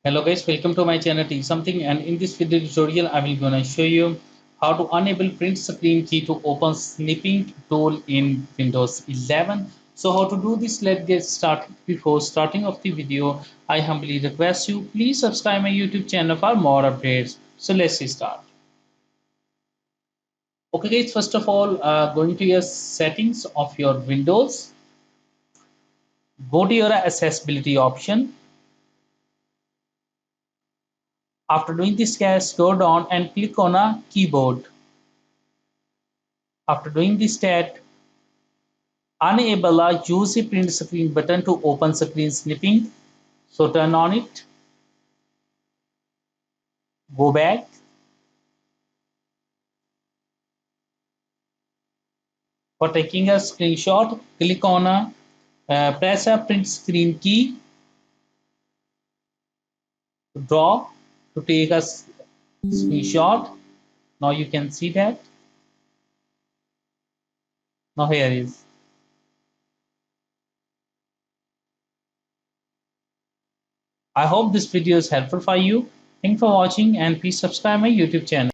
Hello guys, welcome to my channel Teach Something, and in this video tutorial I will gonna show you how to enable print screen key to open snipping tool in Windows 11. So how to do this, let's get started. Before starting of the video, I humbly request you please subscribe my YouTube channel for more updates. So let's start. Okay guys, first of all, going to your settings of your Windows, go to your accessibility option. After doing this, guys, scroll down and click on a keyboard. After doing this step, enable a use a print screen button to open screen snipping. So turn on it, go back. For taking a screenshot, click on a press a print screen key to draw to take a screenshot. Now you can see that. Now here is. I hope this video is helpful for you. Thanks for watching and please subscribe my YouTube channel.